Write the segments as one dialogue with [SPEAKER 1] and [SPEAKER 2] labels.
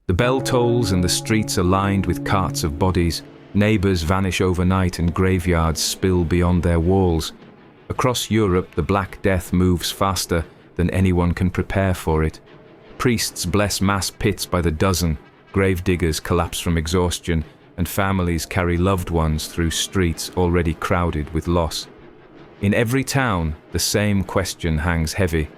[SPEAKER 1] The bell tolls and the streets are lined with carts of bodies. Neighbors vanish overnight and graveyards spill beyond their walls. Across Europe, the Black Death moves faster than anyone can prepare for it. Priests bless mass pits by the dozen, gravediggers collapse from exhaustion, and families carry loved ones through streets already crowded with loss. In every town, the same question hangs heavy.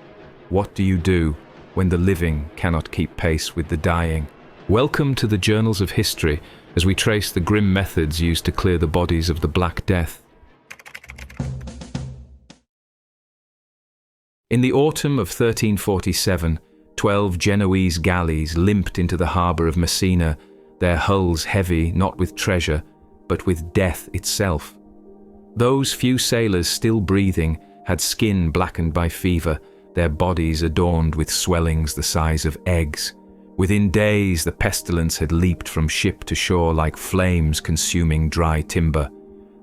[SPEAKER 1] What do you do when the living cannot keep pace with the dying? Welcome to the Journals of History, as we trace the grim methods used to clear the bodies of the Black Death. In the autumn of 1347, 12 Genoese galleys limped into the harbour of Messina, their hulls heavy not with treasure, but with death itself. Those few sailors still breathing had skin blackened by fever, their bodies adorned with swellings the size of eggs. Within days, the pestilence had leaped from ship to shore like flames consuming dry timber.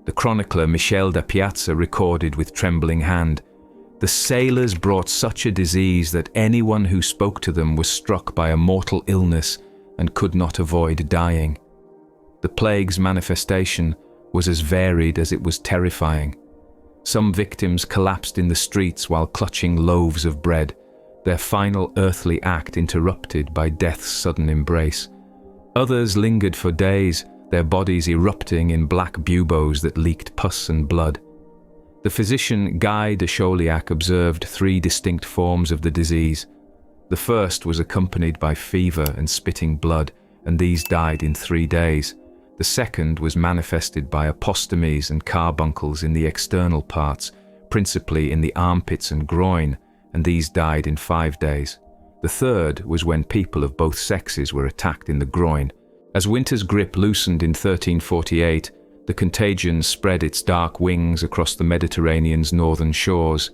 [SPEAKER 1] The chronicler Michel da Piazza recorded with trembling hand, "The sailors brought such a disease that anyone who spoke to them was struck by a mortal illness and could not avoid dying." The plague's manifestation was as varied as it was terrifying. Some victims collapsed in the streets while clutching loaves of bread, their final earthly act interrupted by death's sudden embrace. Others lingered for days, their bodies erupting in black buboes that leaked pus and blood. The physician Guy de Chauliac observed 3 distinct forms of the disease. The first was accompanied by fever and spitting blood, and these died in 3 days. The second was manifested by apostomies and carbuncles in the external parts, principally in the armpits and groin, and these died in 5 days. The third was when people of both sexes were attacked in the groin. As winter's grip loosened in 1348, the contagion spread its dark wings across the Mediterranean's northern shores.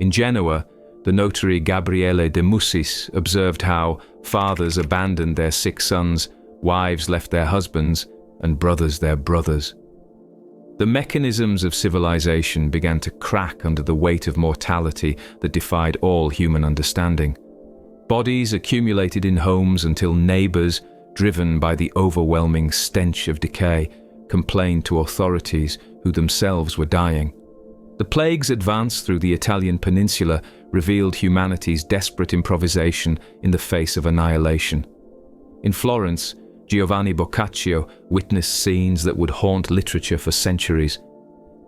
[SPEAKER 1] In Genoa, the notary Gabriele de Mussis observed how fathers abandoned their sick sons, wives left their husbands, and brothers their brothers. The mechanisms of civilization began to crack under the weight of mortality that defied all human understanding. Bodies accumulated in homes until neighbors, driven by the overwhelming stench of decay, complained to authorities who themselves were dying. The plague's advance through the Italian peninsula revealed humanity's desperate improvisation in the face of annihilation. In Florence, Giovanni Boccaccio witnessed scenes that would haunt literature for centuries.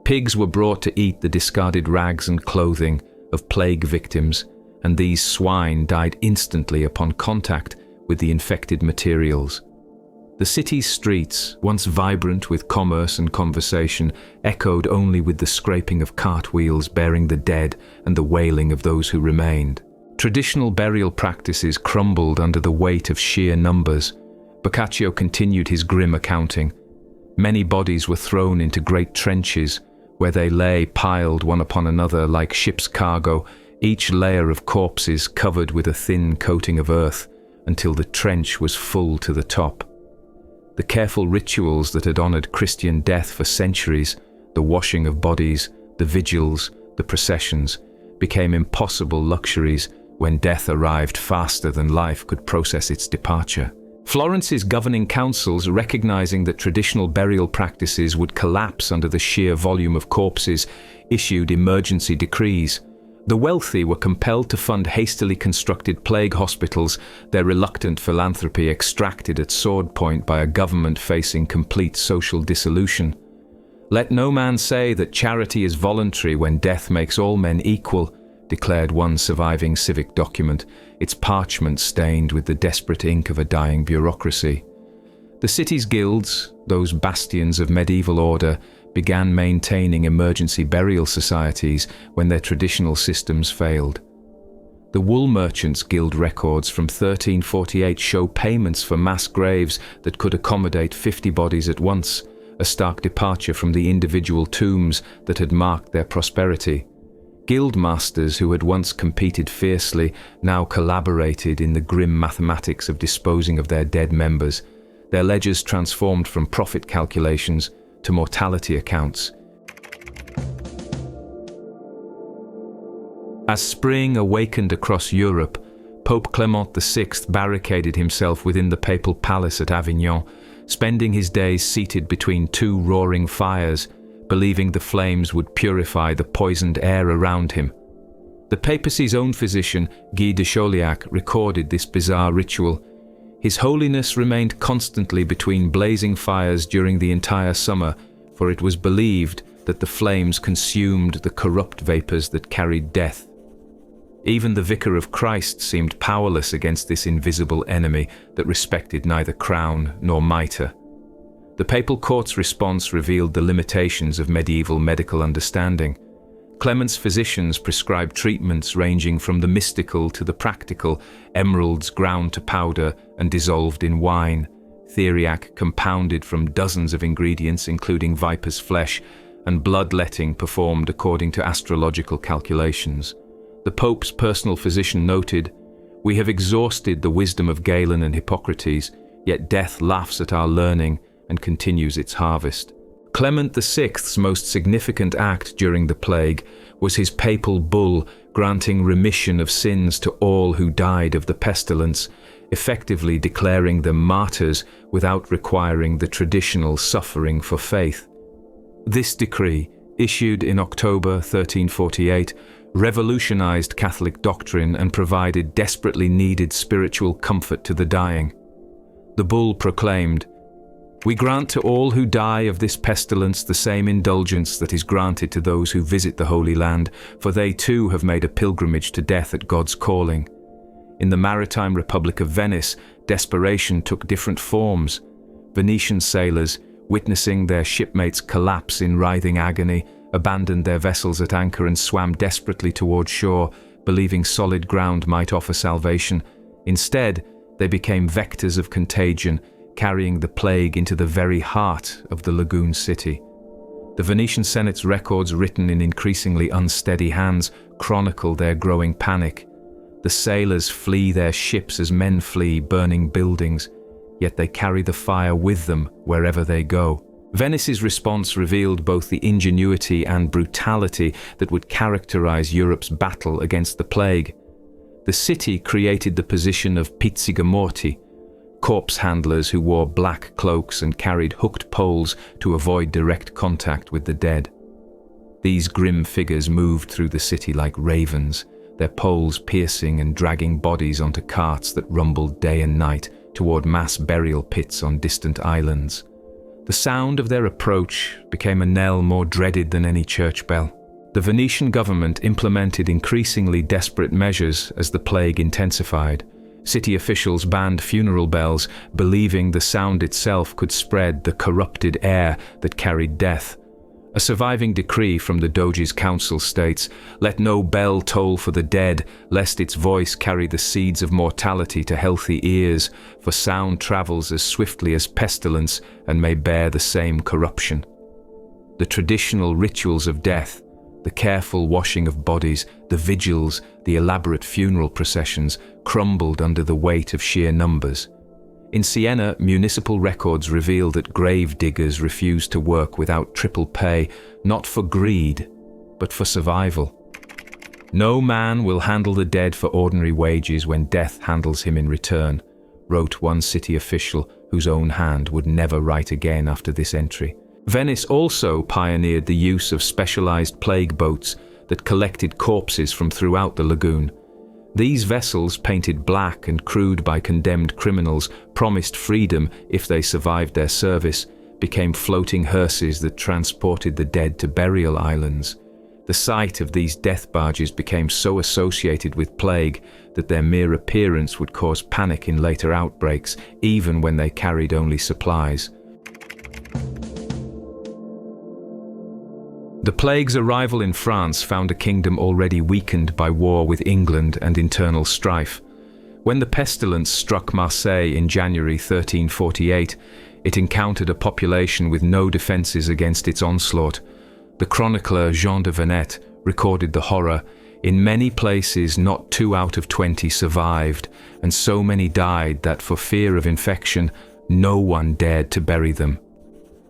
[SPEAKER 1] Pigs were brought to eat the discarded rags and clothing of plague victims, and these swine died instantly upon contact with the infected materials. The city's streets, once vibrant with commerce and conversation, echoed only with the scraping of cartwheels bearing the dead and the wailing of those who remained. Traditional burial practices crumbled under the weight of sheer numbers. Boccaccio continued his grim accounting. Many bodies were thrown into great trenches, where they lay piled one upon another like ship's cargo, each layer of corpses covered with a thin coating of earth, until the trench was full to the top. The careful rituals that had honored Christian death for centuries, the washing of bodies, the vigils, the processions, became impossible luxuries when death arrived faster than life could process its departure. Florence's governing councils, recognizing that traditional burial practices would collapse under the sheer volume of corpses, issued emergency decrees. The wealthy were compelled to fund hastily constructed plague hospitals, their reluctant philanthropy extracted at sword point by a government facing complete social dissolution. "Let no man say that charity is voluntary when death makes all men equal," declared one surviving civic document, its parchment stained with the desperate ink of a dying bureaucracy. The city's guilds, those bastions of medieval order, began maintaining emergency burial societies when their traditional systems failed. The Wool Merchants Guild records from 1348 show payments for mass graves that could accommodate 50 bodies at once, a stark departure from the individual tombs that had marked their prosperity. Guild masters who had once competed fiercely now collaborated in the grim mathematics of disposing of their dead members, their ledgers transformed from profit calculations to mortality accounts. As spring awakened across Europe, Pope Clement VI barricaded himself within the papal palace at Avignon, spending his days seated between two roaring fires, believing the flames would purify the poisoned air around him. The papacy's own physician, Guy de Chauliac, recorded this bizarre ritual. His Holiness remained constantly between blazing fires during the entire summer, for it was believed that the flames consumed the corrupt vapors that carried death. Even the Vicar of Christ seemed powerless against this invisible enemy that respected neither crown nor mitre. The papal court's response revealed the limitations of medieval medical understanding. Clement's physicians prescribed treatments ranging from the mystical to the practical, emeralds ground to powder and dissolved in wine, theriac compounded from dozens of ingredients including viper's flesh, and bloodletting performed according to astrological calculations. The Pope's personal physician noted, "We have exhausted the wisdom of Galen and Hippocrates, yet death laughs at our learning and continues its harvest." Clement VI's most significant act during the plague was his papal bull granting remission of sins to all who died of the pestilence, effectively declaring them martyrs without requiring the traditional suffering for faith. This decree, issued in October 1348, revolutionized Catholic doctrine and provided desperately needed spiritual comfort to the dying. The bull proclaimed, "We grant to all who die of this pestilence the same indulgence that is granted to those who visit the Holy Land, for they too have made a pilgrimage to death at God's calling." In the Maritime Republic of Venice, desperation took different forms. Venetian sailors, witnessing their shipmates collapse in writhing agony, abandoned their vessels at anchor and swam desperately toward shore, believing solid ground might offer salvation. Instead, they became vectors of contagion, carrying the plague into the very heart of the lagoon city. The Venetian Senate's records, written in increasingly unsteady hands, chronicle their growing panic. The sailors flee their ships as men flee burning buildings, yet they carry the fire with them wherever they go. Venice's response revealed both the ingenuity and brutality that would characterize Europe's battle against the plague. The city created the position of pizziga morti, corpse handlers who wore black cloaks and carried hooked poles to avoid direct contact with the dead. These grim figures moved through the city like ravens, their poles piercing and dragging bodies onto carts that rumbled day and night toward mass burial pits on distant islands. The sound of their approach became a knell more dreaded than any church bell. The Venetian government implemented increasingly desperate measures as the plague intensified. City officials banned funeral bells, believing the sound itself could spread the corrupted air that carried death. A surviving decree from the Doge's council states, "Let no bell toll for the dead, lest its voice carry the seeds of mortality to healthy ears, for sound travels as swiftly as pestilence and may bear the same corruption." The traditional rituals of death, the careful washing of bodies, the vigils, the elaborate funeral processions, crumbled under the weight of sheer numbers. In Siena, municipal records reveal that gravediggers refused to work without triple pay, not for greed, but for survival. "No man will handle the dead for ordinary wages when death handles him in return," wrote one city official whose own hand would never write again after this entry. Venice also pioneered the use of specialized plague boats that collected corpses from throughout the lagoon. These vessels, painted black and crewed by condemned criminals, promised freedom if they survived their service, became floating hearses that transported the dead to burial islands. The sight of these death barges became so associated with plague that their mere appearance would cause panic in later outbreaks, even when they carried only supplies. The plague's arrival in France found a kingdom already weakened by war with England and internal strife. When the pestilence struck Marseille in January 1348, it encountered a population with no defences against its onslaught. The chronicler Jean de Venette recorded the horror. In many places, not 2 out of 20 survived, and so many died that for fear of infection, no one dared to bury them.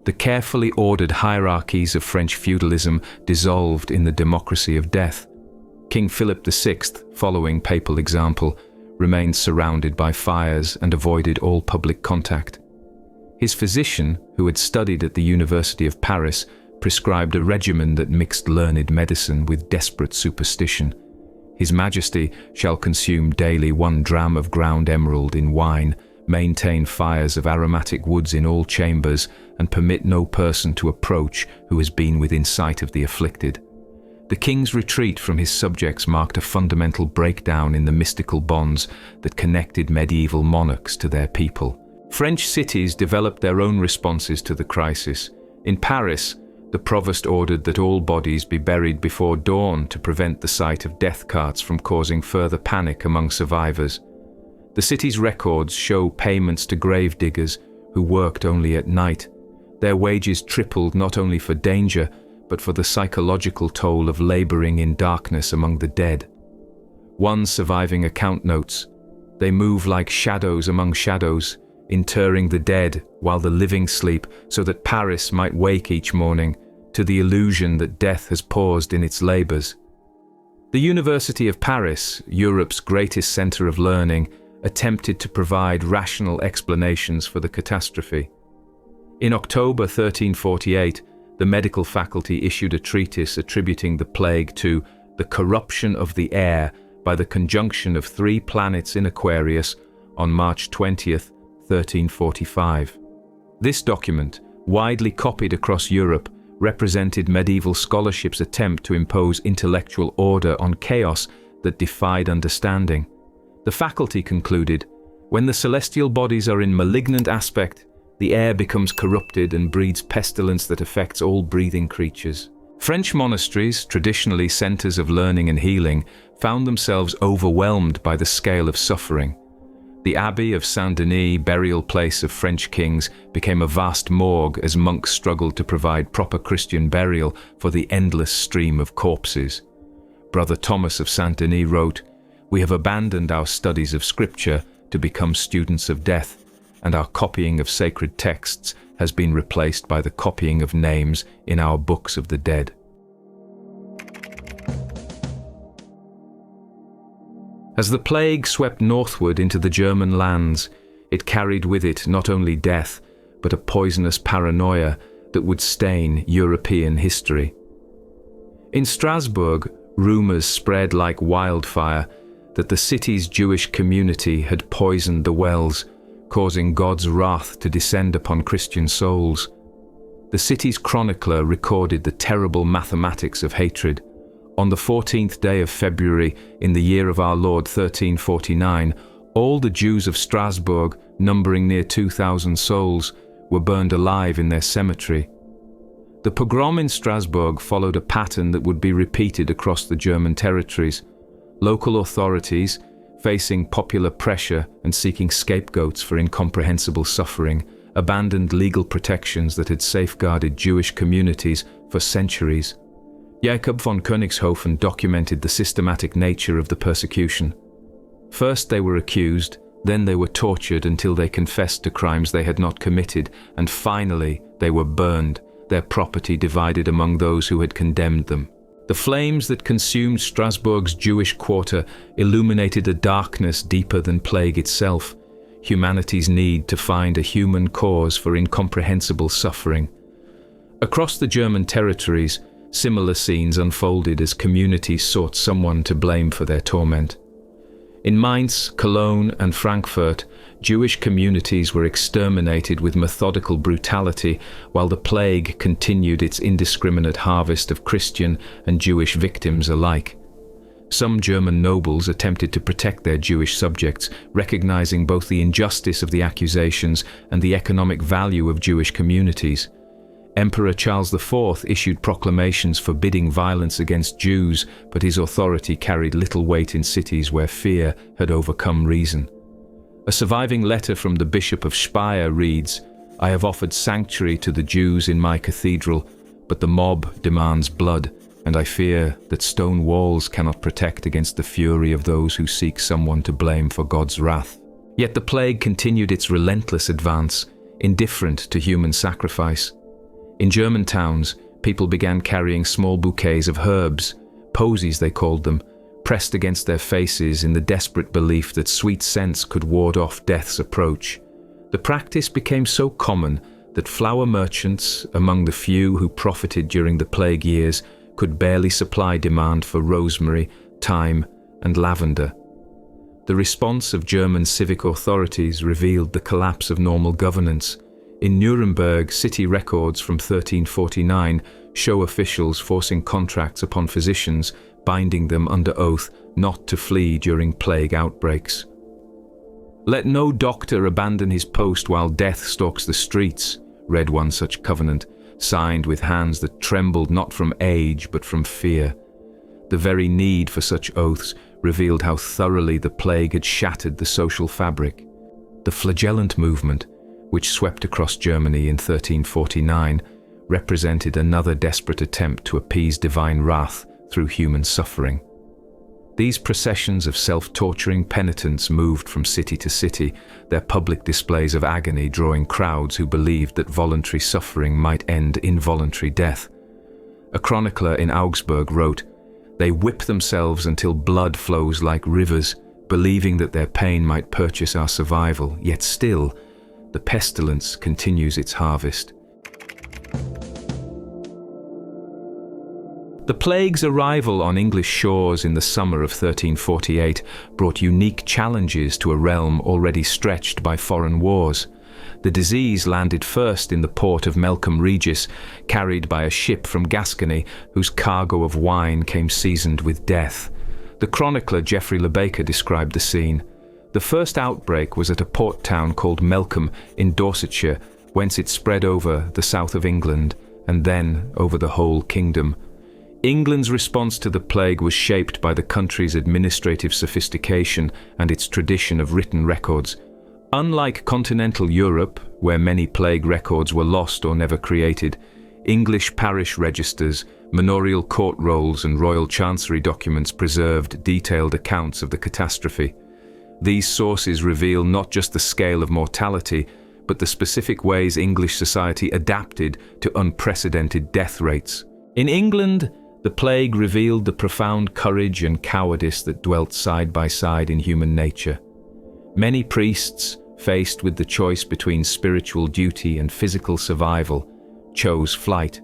[SPEAKER 1] The carefully ordered hierarchies of French feudalism dissolved in the democracy of death. King Philip VI, following papal example, remained surrounded by fires and avoided all public contact. His physician, who had studied at the University of Paris, prescribed a regimen that mixed learned medicine with desperate superstition. His Majesty shall consume daily 1 dram of ground emerald in wine, maintain fires of aromatic woods in all chambers, and permit no person to approach who has been within sight of the afflicted. The king's retreat from his subjects marked a fundamental breakdown in the mystical bonds that connected medieval monarchs to their people. French cities developed their own responses to the crisis. In Paris, the provost ordered that all bodies be buried before dawn to prevent the sight of death carts from causing further panic among survivors. The city's records show payments to gravediggers who worked only at night. Their wages tripled not only for danger, but for the psychological toll of laboring in darkness among the dead. One surviving account notes, "They move like shadows among shadows, interring the dead while the living sleep, so that Paris might wake each morning to the illusion that death has paused in its labors." The University of Paris, Europe's greatest center of learning, attempted to provide rational explanations for the catastrophe. In October 1348, the medical faculty issued a treatise attributing the plague to the corruption of the air by the conjunction of 3 planets in Aquarius on March 20th, 1345. This document, widely copied across Europe, represented medieval scholarship's attempt to impose intellectual order on chaos that defied understanding. The faculty concluded, when the celestial bodies are in malignant aspect, the air becomes corrupted and breeds pestilence that affects all breathing creatures. French monasteries, traditionally centers of learning and healing, found themselves overwhelmed by the scale of suffering. The Abbey of Saint-Denis, burial place of French kings, became a vast morgue as monks struggled to provide proper Christian burial for the endless stream of corpses. Brother Thomas of Saint-Denis wrote, "We have abandoned our studies of Scripture to become students of death, and our copying of sacred texts has been replaced by the copying of names in our books of the dead." As the plague swept northward into the German lands, it carried with it not only death, but a poisonous paranoia that would stain European history. In Strasbourg, rumors spread like wildfire that the city's Jewish community had poisoned the wells, causing God's wrath to descend upon Christian souls. The city's chronicler recorded the terrible mathematics of hatred. On the 14th day of February, in the year of our Lord 1349, all the Jews of Strasbourg, numbering near 2,000 souls, were burned alive in their cemetery. The pogrom in Strasbourg followed a pattern that would be repeated across the German territories. Local authorities, facing popular pressure and seeking scapegoats for incomprehensible suffering, abandoned legal protections that had safeguarded Jewish communities for centuries. Jacob von Königshofen documented the systematic nature of the persecution. First they were accused, then they were tortured until they confessed to crimes they had not committed, and finally they were burned, their property divided among those who had condemned them. The flames that consumed Strasbourg's Jewish quarter illuminated a darkness deeper than plague itself, humanity's need to find a human cause for incomprehensible suffering. Across the German territories, similar scenes unfolded as communities sought someone to blame for their torment. In Mainz, Cologne, and Frankfurt, Jewish communities were exterminated with methodical brutality, while the plague continued its indiscriminate harvest of Christian and Jewish victims alike. Some German nobles attempted to protect their Jewish subjects, recognizing both the injustice of the accusations and the economic value of Jewish communities. Emperor Charles IV issued proclamations forbidding violence against Jews, but his authority carried little weight in cities where fear had overcome reason. A surviving letter from the Bishop of Speyer reads, "I have offered sanctuary to the Jews in my cathedral, but the mob demands blood, and I fear that stone walls cannot protect against the fury of those who seek someone to blame for God's wrath." Yet the plague continued its relentless advance, indifferent to human sacrifice. In German towns, people began carrying small bouquets of herbs, posies they called them, pressed against their faces in the desperate belief that sweet scents could ward off death's approach. The practice became so common that flower merchants, among the few who profited during the plague years, could barely supply demand for rosemary, thyme, and lavender. The response of German civic authorities revealed the collapse of normal governance. In Nuremberg, city records from 1349 show officials forcing contracts upon physicians, binding them under oath not to flee during plague outbreaks. "Let no doctor abandon his post while death stalks the streets," read one such covenant, signed with hands that trembled not from age but from fear. The very need for such oaths revealed how thoroughly the plague had shattered the social fabric. The flagellant movement, which swept across Germany in 1349, represented another desperate attempt to appease divine wrath through human suffering. These processions of self-torturing penitents moved from city to city, their public displays of agony drawing crowds who believed that voluntary suffering might end involuntary death. A chronicler in Augsburg wrote, "They whip themselves until blood flows like rivers, believing that their pain might purchase our survival, yet still, the pestilence continues its harvest." The plague's arrival on English shores in the summer of 1348 brought unique challenges to a realm already stretched by foreign wars. The disease landed first in the port of Melcombe Regis, carried by a ship from Gascony whose cargo of wine came seasoned with death. The chronicler Geoffrey Le Baker described the scene. The first outbreak was at a port town called Melcombe in Dorsetshire, whence it spread over the south of England and then over the whole kingdom. England's response to the plague was shaped by the country's administrative sophistication and its tradition of written records. Unlike continental Europe, where many plague records were lost or never created, English parish registers, manorial court rolls and royal chancery documents preserved detailed accounts of the catastrophe. These sources reveal not just the scale of mortality, but the specific ways English society adapted to unprecedented death rates. In England, the plague revealed the profound courage and cowardice that dwelt side by side in human nature. Many priests, faced with the choice between spiritual duty and physical survival, chose flight.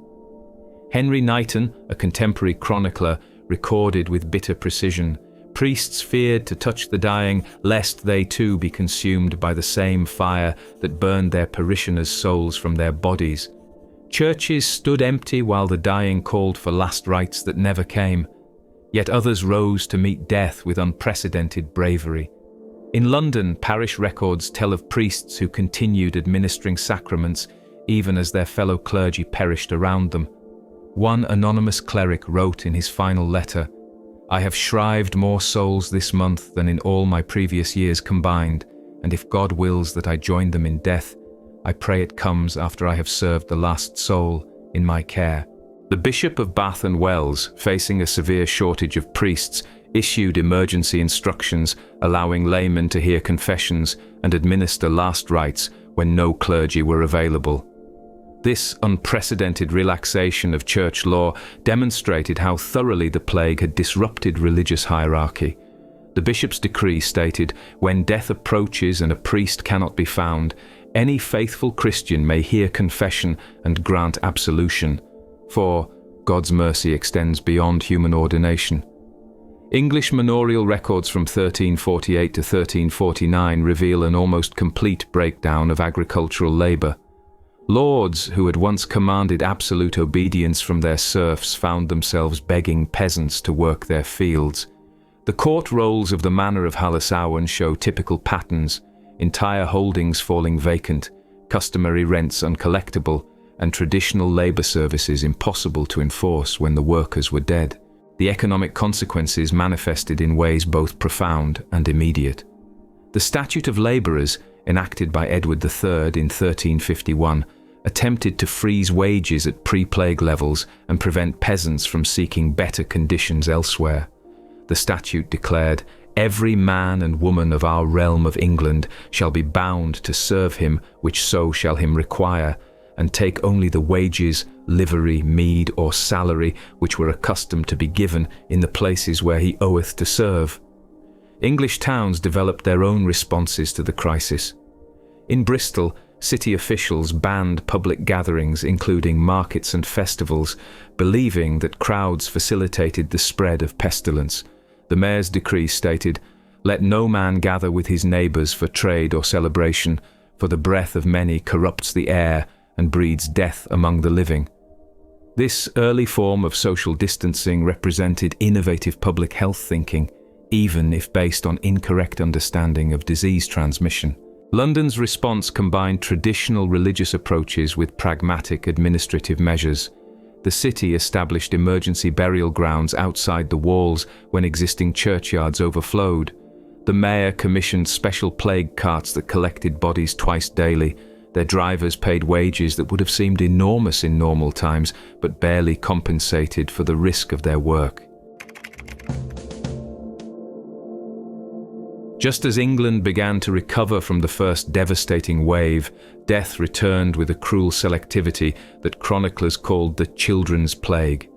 [SPEAKER 1] Henry Knighton, a contemporary chronicler, recorded with bitter precision, "Priests feared to touch the dying, lest they too be consumed by the same fire that burned their parishioners' souls from their bodies. Churches stood empty while the dying called for last rites that never came. Yet others rose to meet death with unprecedented bravery." In London, parish records tell of priests who continued administering sacraments even as their fellow clergy perished around them. One anonymous cleric wrote in his final letter, "I have shrived more souls this month than in all my previous years combined, and if God wills that I join them in death, I pray it comes after I have served the last soul in my care." The Bishop of Bath and Wells, facing a severe shortage of priests, issued emergency instructions allowing laymen to hear confessions and administer last rites when no clergy were available. This unprecedented relaxation of church law demonstrated how thoroughly the plague had disrupted religious hierarchy. The bishop's decree stated, "When death approaches and a priest cannot be found, any faithful Christian may hear confession and grant absolution, for God's mercy extends beyond human ordination." English manorial records from 1348 to 1349 reveal an almost complete breakdown of agricultural labour. Lords who had once commanded absolute obedience from their serfs found themselves begging peasants to work their fields. The court rolls of the manor of Halesowen show typical patterns: entire holdings falling vacant, customary rents uncollectible, and traditional labour services impossible to enforce when the workers were dead. The economic consequences manifested in ways both profound and immediate. The Statute of Labourers, enacted by Edward III in 1351, attempted to freeze wages at pre-plague levels and prevent peasants from seeking better conditions elsewhere. The statute declared, "Every man and woman of our realm of England shall be bound to serve him which so shall him require, and take only the wages, livery, meed, or salary, which were accustomed to be given in the places where he oweth to serve. English towns developed their own responses to the crisis. In Bristol, city officials banned public gatherings, including markets and festivals, believing that crowds facilitated the spread of pestilence. The mayor's decree stated, "Let no man gather with his neighbours for trade or celebration, for the breath of many corrupts the air and breeds death among the living." This early form of social distancing represented innovative public health thinking, even if based on incorrect understanding of disease transmission. London's response combined traditional religious approaches with pragmatic administrative measures. The city established emergency burial grounds outside the walls when existing churchyards overflowed. The mayor commissioned special plague carts that collected bodies twice daily. Their drivers paid wages that would have seemed enormous in normal times, but barely compensated for the risk of their work. Just as England began to recover from the first devastating wave, death returned with a cruel selectivity that chroniclers called the Children's Plague.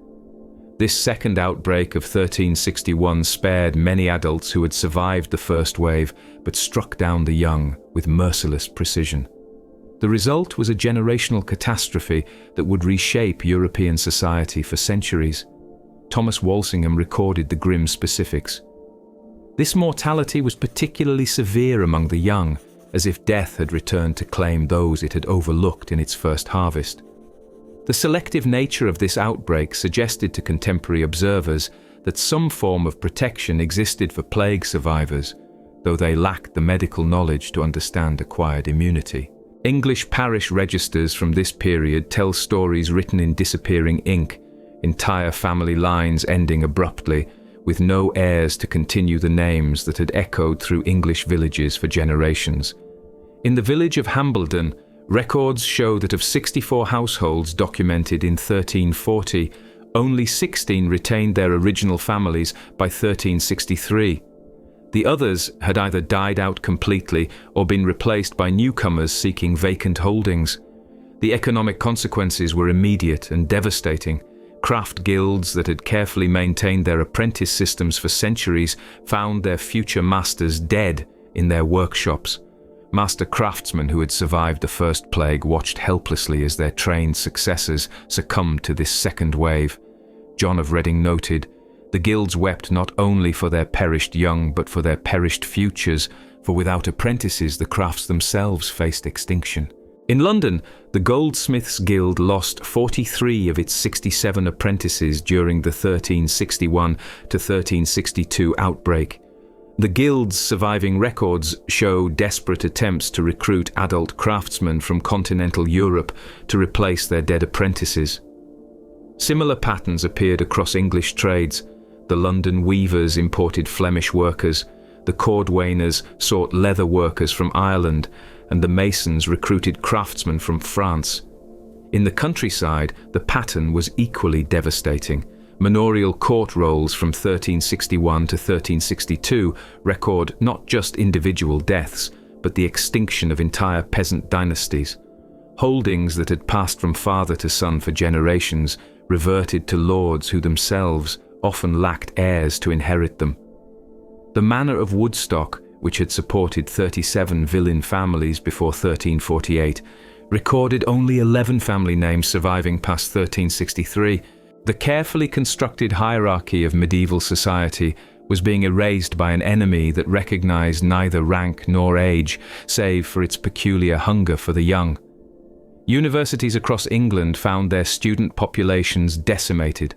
[SPEAKER 1] This second outbreak of 1361 spared many adults who had survived the first wave, but struck down the young with merciless precision. The result was a generational catastrophe that would reshape European society for centuries. Thomas Walsingham recorded the grim specifics. This mortality was particularly severe among the young, as if death had returned to claim those it had overlooked in its first harvest. The selective nature of this outbreak suggested to contemporary observers that some form of protection existed for plague survivors, though they lacked the medical knowledge to understand acquired immunity. English parish registers from this period tell stories written in disappearing ink, entire family lines ending abruptly, with no heirs to continue the names that had echoed through English villages for generations. In the village of Hambledon, records show that of 64 households documented in 1340, only 16 retained their original families by 1363. The others had either died out completely or been replaced by newcomers seeking vacant holdings. The economic consequences were immediate and devastating. Craft guilds that had carefully maintained their apprentice systems for centuries found their future masters dead in their workshops. Master craftsmen who had survived the first plague watched helplessly as their trained successors succumbed to this second wave. John of Reading noted, "The guilds wept not only for their perished young, but for their perished futures, for without apprentices the crafts themselves faced extinction." In London, the Goldsmiths Guild lost 43 of its 67 apprentices during the 1361 to 1362 outbreak. The Guild's surviving records show desperate attempts to recruit adult craftsmen from continental Europe to replace their dead apprentices. Similar patterns appeared across English trades. The London weavers imported Flemish workers, the cordwainers sought leather workers from Ireland, and the masons recruited craftsmen from France. In the countryside, the pattern was equally devastating. Manorial court rolls from 1361 to 1362 record not just individual deaths, but the extinction of entire peasant dynasties. Holdings that had passed from father to son for generations reverted to lords who themselves often lacked heirs to inherit them. The manor of Woodstock, which had supported 37 villein families before 1348, recorded only 11 family names surviving past 1363. The carefully constructed hierarchy of medieval society was being erased by an enemy that recognized neither rank nor age, save for its peculiar hunger for the young. Universities across England found their student populations decimated.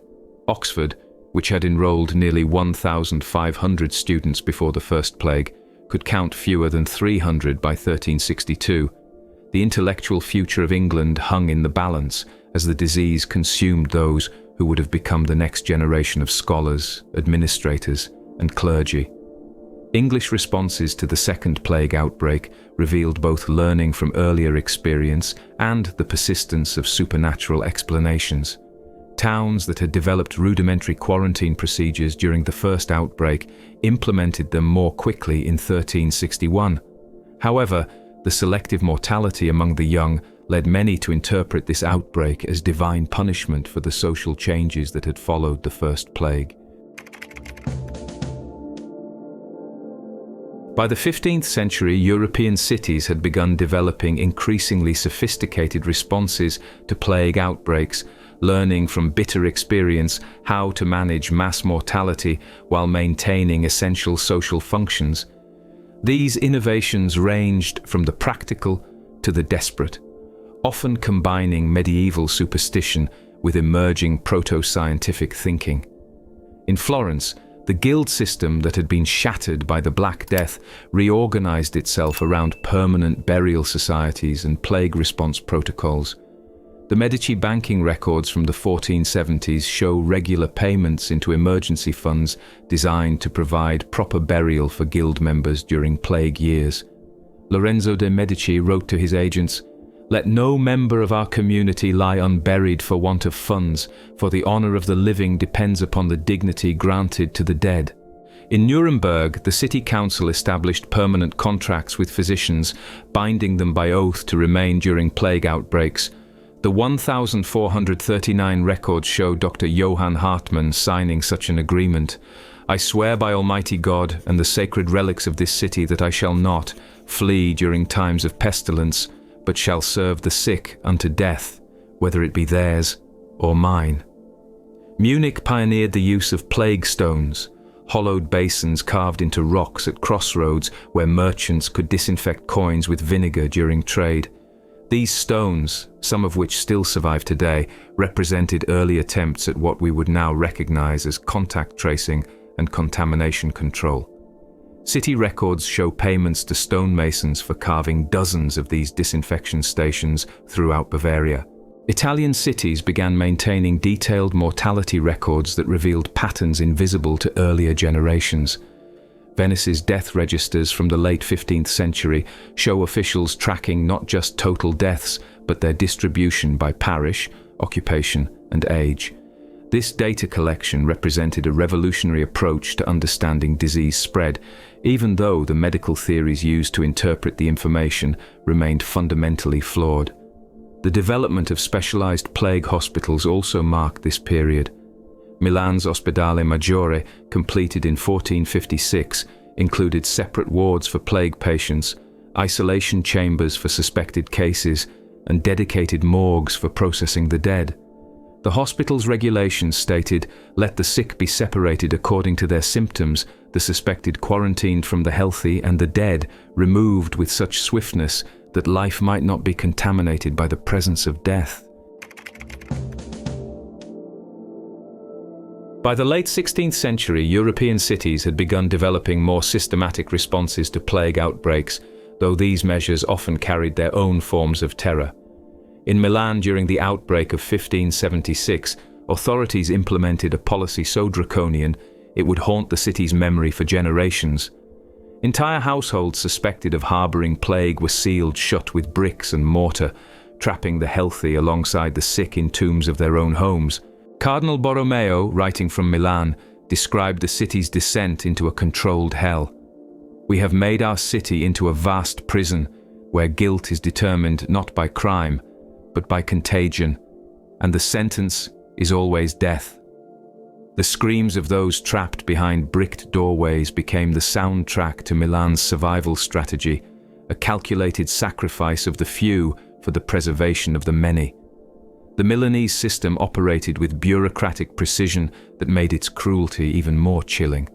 [SPEAKER 1] Oxford, which had enrolled nearly 1,500 students before the first plague, could count fewer than 300 by 1362. The intellectual future of England hung in the balance as the disease consumed those who would have become the next generation of scholars, administrators, and clergy. English responses to the second plague outbreak revealed both learning from earlier experience and the persistence of supernatural explanations. Towns that had developed rudimentary quarantine procedures during the first outbreak implemented them more quickly in 1361. However, the selective mortality among the young led many to interpret this outbreak as divine punishment for the social changes that had followed the first plague. By the 15th century, European cities had begun developing increasingly sophisticated responses to plague outbreaks, learning from bitter experience how to manage mass mortality while maintaining essential social functions. These innovations ranged from the practical to the desperate, often combining medieval superstition with emerging proto-scientific thinking. In Florence, the guild system that had been shattered by the Black Death reorganized itself around permanent burial societies and plague response protocols. The Medici banking records from the 1470s show regular payments into emergency funds designed to provide proper burial for guild members during plague years. Lorenzo de' Medici wrote to his agents, "Let no member of our community lie unburied for want of funds, for the honor of the living depends upon the dignity granted to the dead." In Nuremberg, the city council established permanent contracts with physicians, binding them by oath to remain during plague outbreaks. The 1439 records show Dr. Johann Hartmann signing such an agreement. "I swear by Almighty God and the sacred relics of this city that I shall not flee during times of pestilence, but shall serve the sick unto death, whether it be theirs or mine." Munich pioneered the use of plague stones, hollowed basins carved into rocks at crossroads where merchants could disinfect coins with vinegar during trade. These stones, some of which still survive today, represented early attempts at what we would now recognize as contact tracing and contamination control. City records show payments to stonemasons for carving dozens of these disinfection stations throughout Bavaria. Italian cities began maintaining detailed mortality records that revealed patterns invisible to earlier generations. Venice's death registers from the late 15th century show officials tracking not just total deaths, but their distribution by parish, occupation, and age. This data collection represented a revolutionary approach to understanding disease spread, even though the medical theories used to interpret the information remained fundamentally flawed. The development of specialized plague hospitals also marked this period. Milan's Ospedale Maggiore, completed in 1456, included separate wards for plague patients, isolation chambers for suspected cases, and dedicated morgues for processing the dead. The hospital's regulations stated, "Let the sick be separated according to their symptoms, the suspected quarantined from the healthy, and the dead removed with such swiftness that life might not be contaminated by the presence of death." By the late 16th century, European cities had begun developing more systematic responses to plague outbreaks, though these measures often carried their own forms of terror. In Milan during the outbreak of 1576, authorities implemented a policy so draconian it would haunt the city's memory for generations. Entire households suspected of harboring plague were sealed shut with bricks and mortar, trapping the healthy alongside the sick in tombs of their own homes. Cardinal Borromeo, writing from Milan, described the city's descent into a controlled hell. "We have made our city into a vast prison, where guilt is determined not by crime, but by contagion, and the sentence is always death." The screams of those trapped behind bricked doorways became the soundtrack to Milan's survival strategy, a calculated sacrifice of the few for the preservation of the many. The Milanese system operated with bureaucratic precision that made its cruelty even more chilling.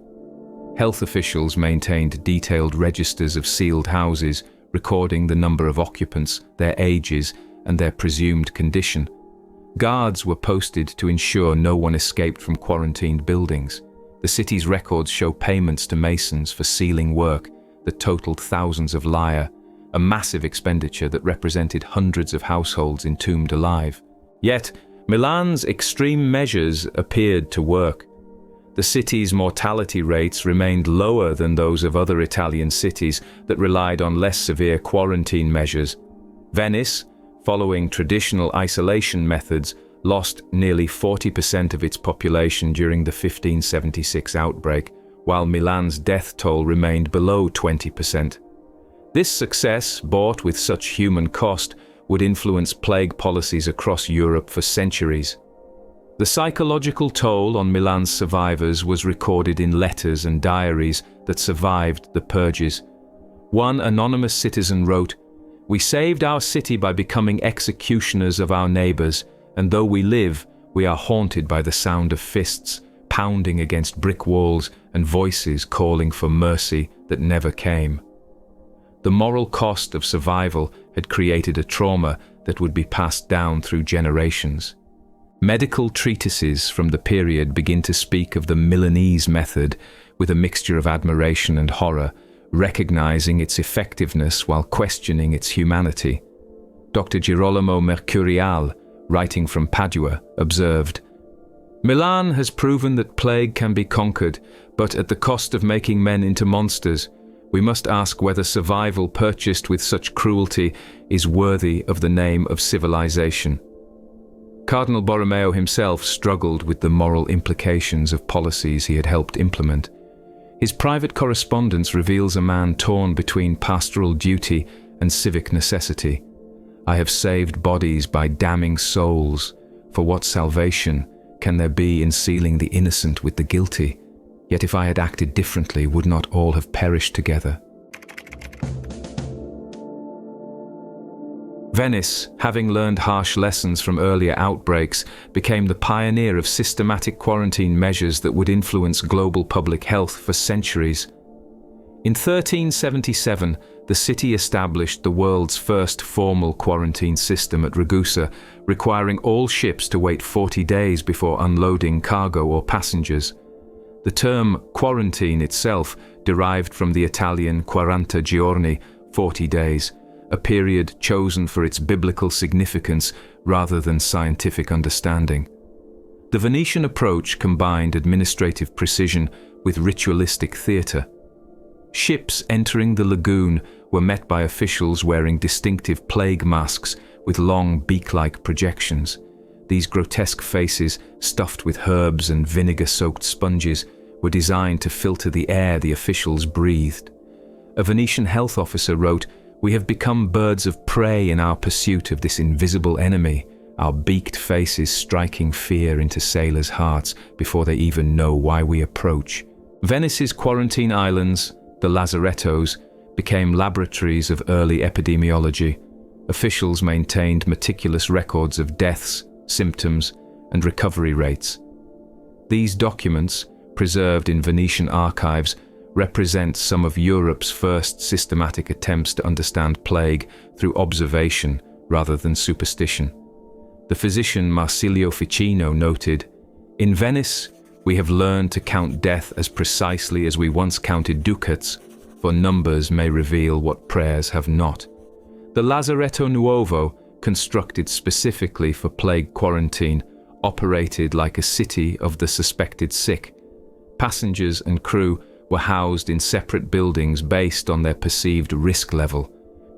[SPEAKER 1] Health officials maintained detailed registers of sealed houses, recording the number of occupants, their ages, and their presumed condition. Guards were posted to ensure no one escaped from quarantined buildings. The city's records show payments to masons for sealing work that totaled thousands of lire, a massive expenditure that represented hundreds of households entombed alive. Yet, Milan's extreme measures appeared to work. The city's mortality rates remained lower than those of other Italian cities that relied on less severe quarantine measures. Venice, following traditional isolation methods, lost nearly 40% of its population during the 1576 outbreak, while Milan's death toll remained below 20%. This success, bought with such human cost, would influence plague policies across Europe for centuries. The psychological toll on Milan's survivors was recorded in letters and diaries that survived the purges. One anonymous citizen wrote, "We saved our city by becoming executioners of our neighbors, and though we live, we are haunted by the sound of fists pounding against brick walls and voices calling for mercy that never came." The moral cost of survival had created a trauma that would be passed down through generations. Medical treatises from the period begin to speak of the Milanese method with a mixture of admiration and horror, recognizing its effectiveness while questioning its humanity. Dr. Girolamo Mercurial, writing from Padua, observed, "Milan has proven that plague can be conquered, but at the cost of making men into monsters. We must ask whether survival purchased with such cruelty is worthy of the name of civilization." Cardinal Borromeo himself struggled with the moral implications of policies he had helped implement. His private correspondence reveals a man torn between pastoral duty and civic necessity. "I have saved bodies by damning souls. For what salvation can there be in sealing the innocent with the guilty? Yet if I had acted differently, would not all have perished together?" Venice, having learned harsh lessons from earlier outbreaks, became the pioneer of systematic quarantine measures that would influence global public health for centuries. In 1377, the city established the world's first formal quarantine system at Ragusa, requiring all ships to wait 40 days before unloading cargo or passengers. The term quarantine itself derived from the Italian 40 giorni, 40 days, a period chosen for its biblical significance rather than scientific understanding. The Venetian approach combined administrative precision with ritualistic theatre. Ships entering the lagoon were met by officials wearing distinctive plague masks with long beak-like projections. These grotesque faces, stuffed with herbs and vinegar-soaked sponges, were designed to filter the air the officials breathed. A Venetian health officer wrote, "We have become birds of prey in our pursuit of this invisible enemy, our beaked faces striking fear into sailors' hearts before they even know why we approach." Venice's quarantine islands, the lazarettos, became laboratories of early epidemiology. Officials maintained meticulous records of deaths, symptoms, and recovery rates. These documents, preserved in Venetian archives, represent some of Europe's first systematic attempts to understand plague through observation rather than superstition. The physician Marsilio Ficino noted, "In Venice, we have learned to count death as precisely as we once counted ducats, for numbers may reveal what prayers have not." The Lazaretto Nuovo, constructed specifically for plague quarantine, operated like a city of the suspected sick. Passengers and crew were housed in separate buildings based on their perceived risk level.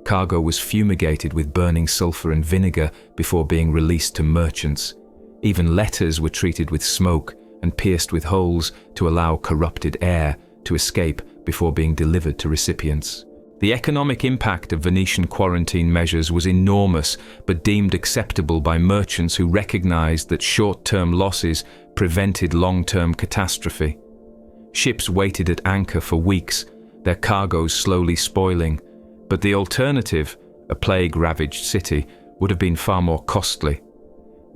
[SPEAKER 1] Cargo was fumigated with burning sulfur and vinegar before being released to merchants. Even letters were treated with smoke and pierced with holes to allow corrupted air to escape before being delivered to recipients. The economic impact of Venetian quarantine measures was enormous, but deemed acceptable by merchants who recognized that short-term losses prevented long-term catastrophe. Ships waited at anchor for weeks, their cargoes slowly spoiling, but the alternative, a plague-ravaged city, would have been far more costly.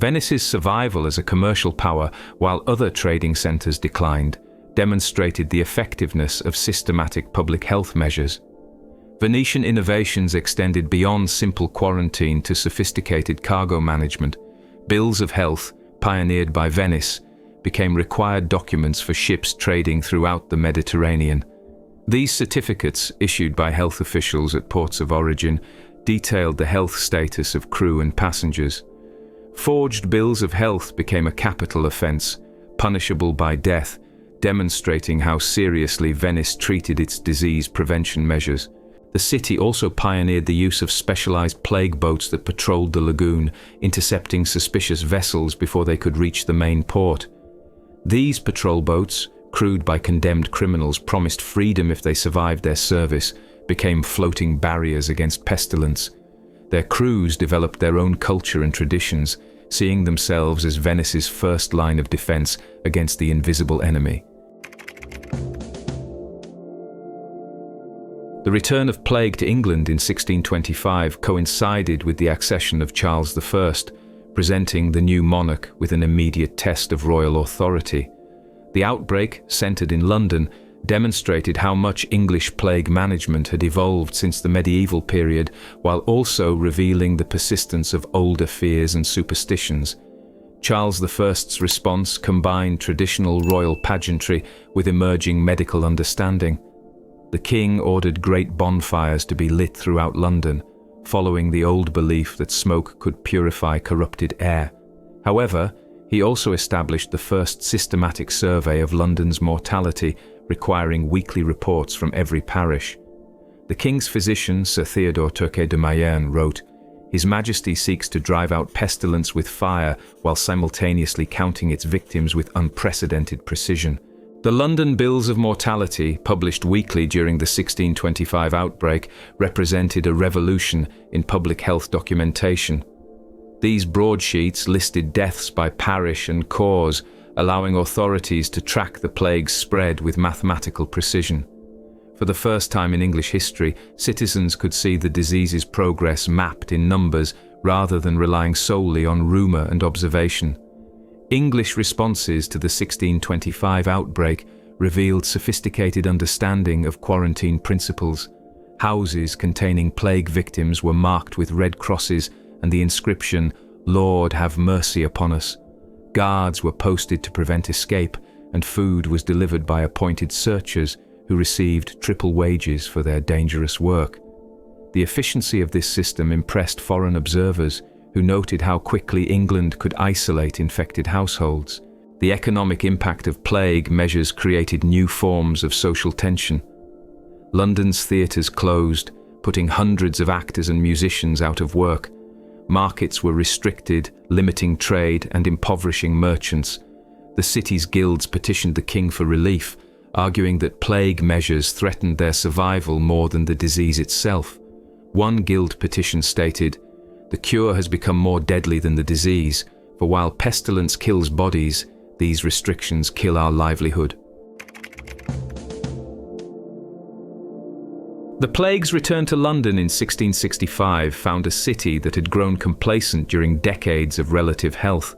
[SPEAKER 1] Venice's survival as a commercial power, while other trading centers declined, demonstrated the effectiveness of systematic public health measures. Venetian innovations extended beyond simple quarantine to sophisticated cargo management. Bills of health, pioneered by Venice, became required documents for ships trading throughout the Mediterranean. These certificates, issued by health officials at ports of origin, detailed the health status of crew and passengers. Forged bills of health became a capital offense, punishable by death, demonstrating how seriously Venice treated its disease prevention measures. The city also pioneered the use of specialized plague boats that patrolled the lagoon, intercepting suspicious vessels before they could reach the main port. These patrol boats, crewed by condemned criminals promised freedom if they survived their service, became floating barriers against pestilence. Their crews developed their own culture and traditions, seeing themselves as Venice's first line of defense against the invisible enemy. The return of plague to England in 1625 coincided with the accession of Charles I, presenting the new monarch with an immediate test of royal authority. The outbreak, centered in London, demonstrated how much English plague management had evolved since the medieval period, while also revealing the persistence of older fears and superstitions. Charles I's response combined traditional royal pageantry with emerging medical understanding. The king ordered great bonfires to be lit throughout London, following the old belief that smoke could purify corrupted air. However, he also established the first systematic survey of London's mortality, requiring weekly reports from every parish. The king's physician, Sir Theodore Turquet de Mayerne, wrote, "His Majesty seeks to drive out pestilence with fire while simultaneously counting its victims with unprecedented precision." The London Bills of Mortality, published weekly during the 1625 outbreak, represented a revolution in public health documentation. These broadsheets listed deaths by parish and cause, allowing authorities to track the plague's spread with mathematical precision. For the first time in English history, citizens could see the disease's progress mapped in numbers rather than relying solely on rumour and observation. English responses to the 1625 outbreak revealed sophisticated understanding of quarantine principles. Houses containing plague victims were marked with red crosses and the inscription, "Lord, have mercy upon us." Guards were posted to prevent escape, and food was delivered by appointed searchers who received triple wages for their dangerous work. The efficiency of this system impressed foreign observers, who noted how quickly England could isolate infected households. The economic impact of plague measures created new forms of social tension. London's theatres closed, putting hundreds of actors and musicians out of work. Markets were restricted, limiting trade and impoverishing merchants. The city's guilds petitioned the king for relief, arguing that plague measures threatened their survival more than the disease itself. One guild petition stated, "The cure has become more deadly than the disease, for while pestilence kills bodies, these restrictions kill our livelihood." The plague's return to London in 1665 found a city that had grown complacent during decades of relative health.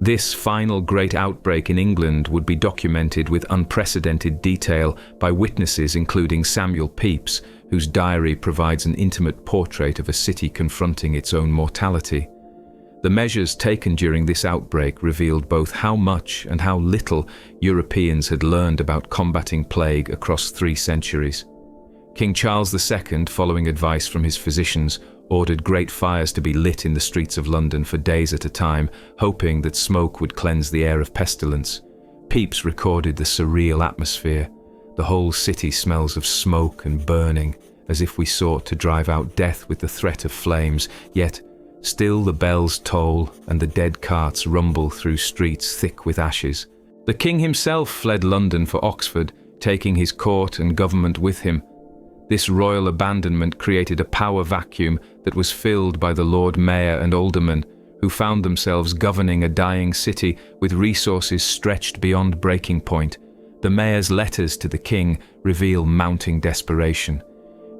[SPEAKER 1] This final great outbreak in England would be documented with unprecedented detail by witnesses including Samuel Pepys, whose diary provides an intimate portrait of a city confronting its own mortality. The measures taken during this outbreak revealed both how much and how little Europeans had learned about combating plague across 3 centuries. King Charles II, following advice from his physicians, ordered great fires to be lit in the streets of London for days at a time, hoping that smoke would cleanse the air of pestilence. Pepys recorded the surreal atmosphere. The whole city smells of smoke and burning, as if we sought to drive out death with the threat of flames, yet still the bells toll and the dead carts rumble through streets thick with ashes. The king himself fled London for Oxford, taking his court and government with him. This royal abandonment created a power vacuum that was filled by the Lord Mayor and aldermen, who found themselves governing a dying city with resources stretched beyond breaking point. The mayor's letters to the king reveal mounting desperation.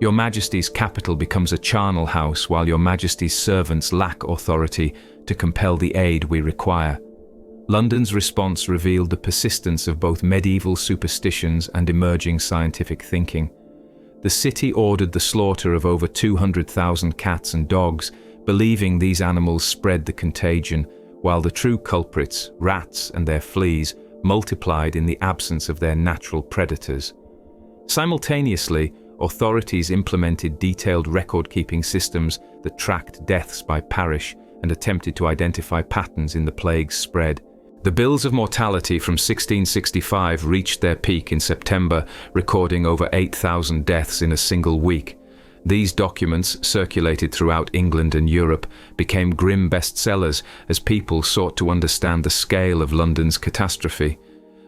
[SPEAKER 1] "Your Majesty's capital becomes a charnel house while your Majesty's servants lack authority to compel the aid we require." London's response revealed the persistence of both medieval superstitions and emerging scientific thinking. The city ordered the slaughter of over 200,000 cats and dogs, believing these animals spread the contagion, while the true culprits, rats and their fleas, multiplied in the absence of their natural predators. Simultaneously, authorities implemented detailed record-keeping systems that tracked deaths by parish and attempted to identify patterns in the plague's spread. The bills of mortality from 1665 reached their peak in September, recording over 8,000 deaths in a single week. These documents, circulated throughout England and Europe, became grim bestsellers as people sought to understand the scale of London's catastrophe.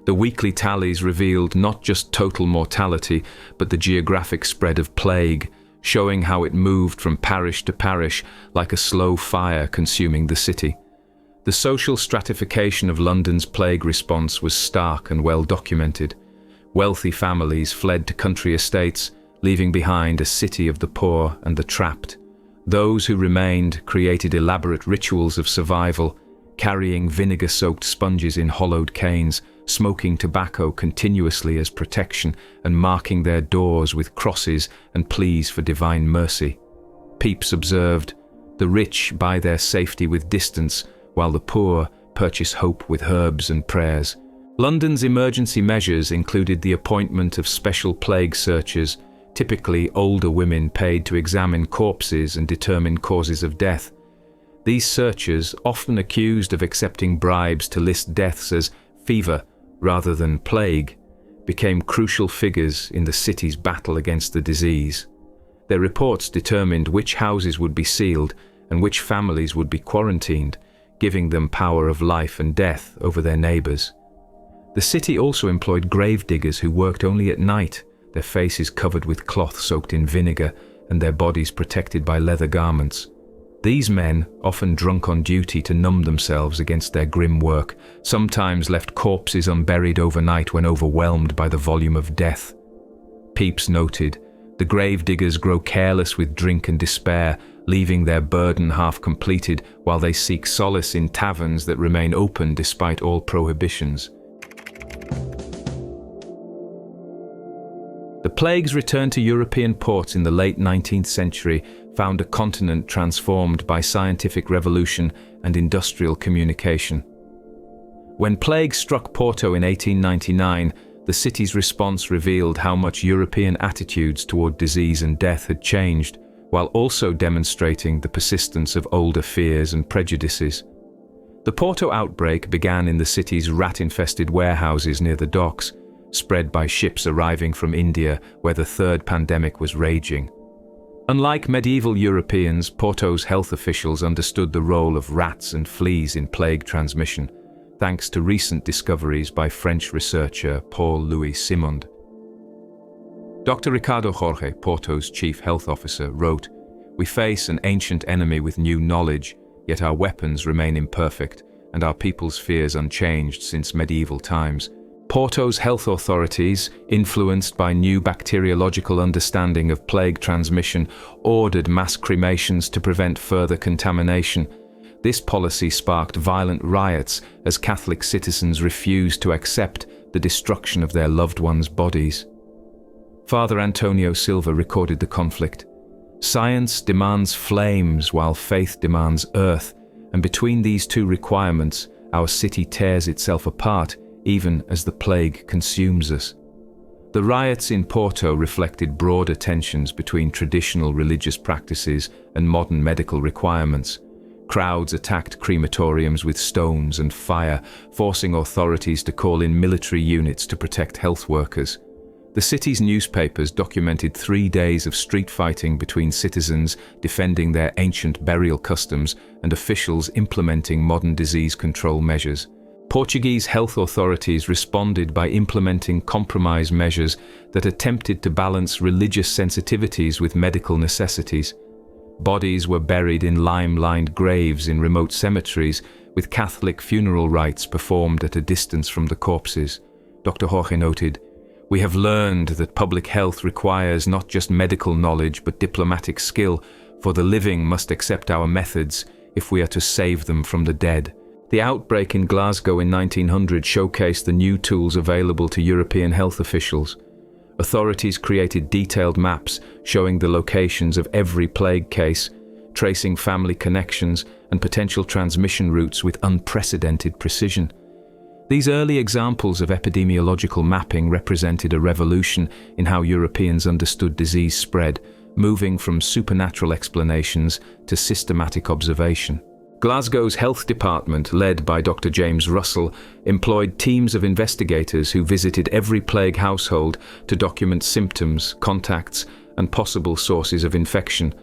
[SPEAKER 1] The weekly tallies revealed not just total mortality, but the geographic spread of plague, showing how it moved from parish to parish like a slow fire consuming the city. The social stratification of London's plague response was stark and well documented. Wealthy families fled to country estates, leaving behind a city of the poor and the trapped. Those who remained created elaborate rituals of survival, carrying vinegar-soaked sponges in hollowed canes, smoking tobacco continuously as protection, and marking their doors with crosses and pleas for divine mercy. Pepys observed, "The rich buy their safety with distance, while the poor purchase hope with herbs and prayers." London's emergency measures included the appointment of special plague searchers, typically older women paid to examine corpses and determine causes of death. These searchers, often accused of accepting bribes to list deaths as fever rather than plague, became crucial figures in the city's battle against the disease. Their reports determined which houses would be sealed and which families would be quarantined, giving them power of life and death over their neighbours. The city also employed gravediggers who worked only at night, their faces covered with cloth soaked in vinegar and their bodies protected by leather garments. These men, often drunk on duty to numb themselves against their grim work, sometimes left corpses unburied overnight when overwhelmed by the volume of death. Pepys noted, "The gravediggers grow careless with drink and despair, leaving their burden half completed while they seek solace in taverns that remain open despite all prohibitions." The plague's return to European ports in the late 19th century found a continent transformed by scientific revolution and industrial communication. When plague struck Porto in 1899, the city's response revealed how much European attitudes toward disease and death had changed, while also demonstrating the persistence of older fears and prejudices. The Porto outbreak began in the city's rat-infested warehouses near the docks, spread by ships arriving from India, where the third pandemic was raging. Unlike medieval Europeans, Porto's health officials understood the role of rats and fleas in plague transmission, thanks to recent discoveries by French researcher Paul-Louis Simond. Dr. Ricardo Jorge, Porto's chief health officer, wrote, "We face an ancient enemy with new knowledge, yet our weapons remain imperfect, and our people's fears unchanged since medieval times. Porto's health authorities, influenced by new bacteriological understanding of plague transmission, ordered mass cremations to prevent further contamination. This policy sparked violent riots as Catholic citizens refused to accept the destruction of their loved ones' bodies." Father Antonio Silva recorded the conflict. "Science demands flames while faith demands earth, and between these two requirements, our city tears itself apart even as the plague consumes us." The riots in Porto reflected broader tensions between traditional religious practices and modern medical requirements. Crowds attacked crematoriums with stones and fire, forcing authorities to call in military units to protect health workers. The city's newspapers documented 3 days of street fighting between citizens defending their ancient burial customs and officials implementing modern disease control measures. Portuguese health authorities responded by implementing compromise measures that attempted to balance religious sensitivities with medical necessities. Bodies were buried in lime-lined graves in remote cemeteries, with Catholic funeral rites performed at a distance from the corpses. Dr. Jorge noted, "We have learned that public health requires not just medical knowledge but diplomatic skill, for the living must accept our methods if we are to save them from the dead." The outbreak in Glasgow in 1900 showcased the new tools available to European health officials. Authorities created detailed maps showing the locations of every plague case, tracing family connections and potential transmission routes with unprecedented precision. These early examples of epidemiological mapping represented a revolution in how Europeans understood disease spread, moving from supernatural explanations to systematic observation. Glasgow's health department, led by Dr. James Russell, employed teams of investigators who visited every plague household to document symptoms, contacts, and possible sources of infection.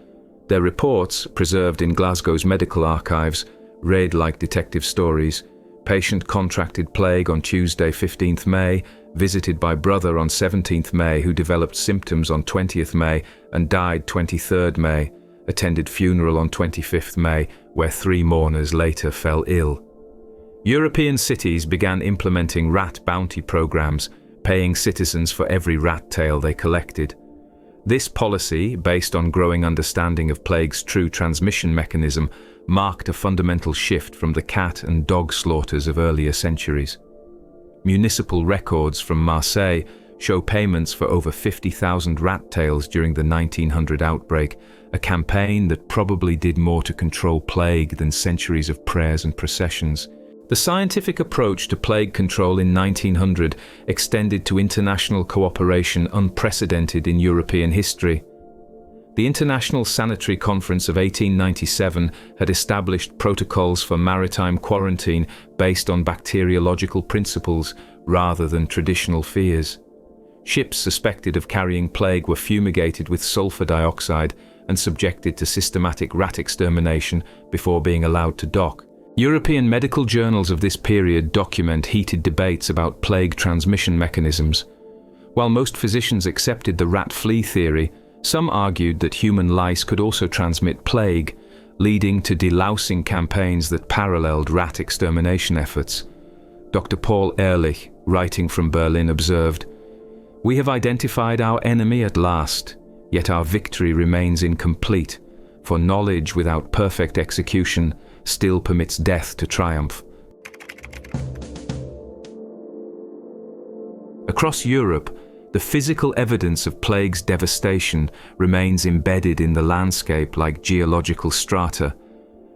[SPEAKER 1] Their reports, preserved in Glasgow's medical archives, read like detective stories, Patient contracted plague on Tuesday 15th May, visited by brother on 17th May who developed symptoms on 20th May and died 23rd May, attended funeral on 25th May where 3 mourners later fell ill. European cities began implementing rat bounty programs, paying citizens for every rat tail they collected. This policy, based on growing understanding of plague's true transmission mechanism, marked a fundamental shift from the cat and dog slaughters of earlier centuries. Municipal records from Marseille show payments for over 50,000 rat tails during the 1900 outbreak, a campaign that probably did more to control plague than centuries of prayers and processions. The scientific approach to plague control in 1900 extended to international cooperation unprecedented in European history. The International Sanitary Conference of 1897 had established protocols for maritime quarantine based on bacteriological principles rather than traditional fears. Ships suspected of carrying plague were fumigated with sulfur dioxide and subjected to systematic rat extermination before being allowed to dock. European medical journals of this period document heated debates about plague transmission mechanisms. While most physicians accepted the rat flea theory, some argued that human lice could also transmit plague, leading to delousing campaigns that paralleled rat extermination efforts. Dr. Paul Ehrlich, writing from Berlin, observed, "We have identified our enemy at last, yet our victory remains incomplete, for knowledge without perfect execution still permits death to triumph." Across Europe, the physical evidence of plague's devastation remains embedded in the landscape like geological strata.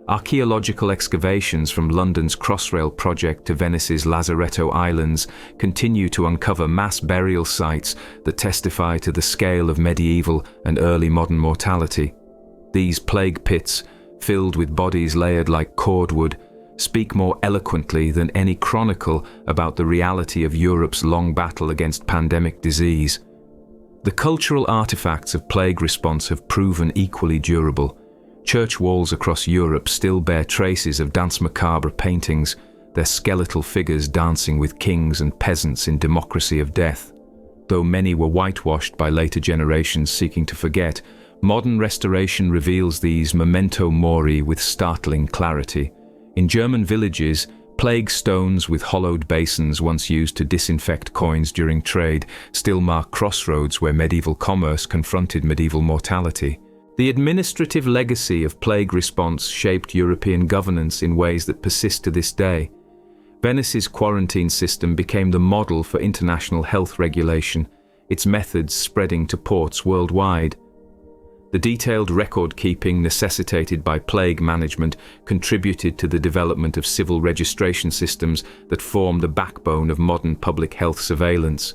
[SPEAKER 1] Archaeological excavations from London's Crossrail project to Venice's Lazaretto Islands continue to uncover mass burial sites that testify to the scale of medieval and early modern mortality. These plague pits, filled with bodies layered like cordwood, speak more eloquently than any chronicle about the reality of Europe's long battle against pandemic disease. The cultural artifacts of plague response have proven equally durable. Church walls across Europe still bear traces of danse macabre paintings, their skeletal figures dancing with kings and peasants in democracy of death. Though many were whitewashed by later generations seeking to forget, modern restoration reveals these memento mori with startling clarity. In German villages, plague stones with hollowed basins once used to disinfect coins during trade still mark crossroads where medieval commerce confronted medieval mortality. The administrative legacy of plague response shaped European governance in ways that persist to this day. Venice's quarantine system became the model for international health regulation, its methods spreading to ports worldwide. The detailed record-keeping necessitated by plague management contributed to the development of civil registration systems that form the backbone of modern public health surveillance.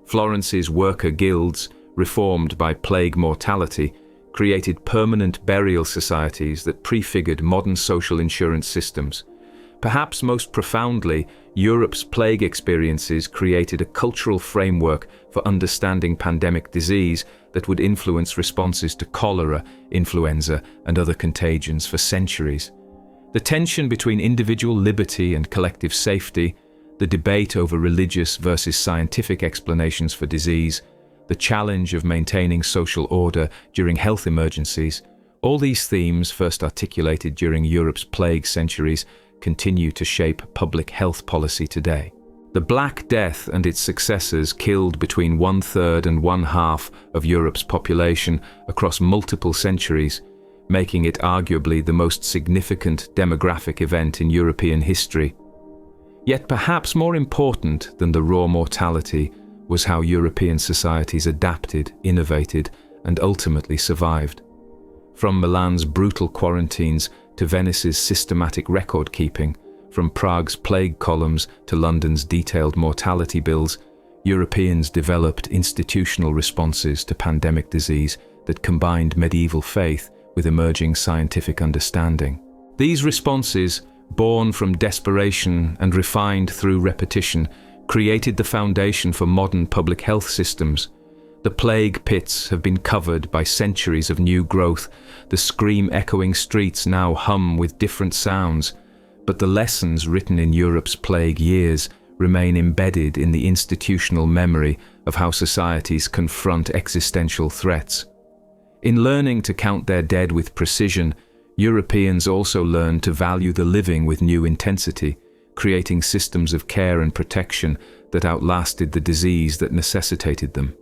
[SPEAKER 1] Florence's worker guilds, reformed by plague mortality, created permanent burial societies that prefigured modern social insurance systems. Perhaps most profoundly, Europe's plague experiences created a cultural framework for understanding pandemic disease that would influence responses to cholera, influenza, and other contagions for centuries. The tension between individual liberty and collective safety, the debate over religious versus scientific explanations for disease, the challenge of maintaining social order during health emergencies, all these themes, first articulated during Europe's plague centuries, continue to shape public health policy today. The Black Death and its successors killed between 1/3 and 1/2 of Europe's population across multiple centuries, making it arguably the most significant demographic event in European history. Yet perhaps more important than the raw mortality was how European societies adapted, innovated, and ultimately survived. From Milan's brutal quarantines to Venice's systematic record-keeping, from Prague's plague columns to London's detailed mortality bills, Europeans developed institutional responses to pandemic disease that combined medieval faith with emerging scientific understanding. These responses, born from desperation and refined through repetition, created the foundation for modern public health systems. The plague pits have been covered by centuries of new growth. The scream-echoing streets now hum with different sounds, but the lessons written in Europe's plague years remain embedded in the institutional memory of how societies confront existential threats. In learning to count their dead with precision, Europeans also learned to value the living with new intensity, creating systems of care and protection that outlasted the disease that necessitated them.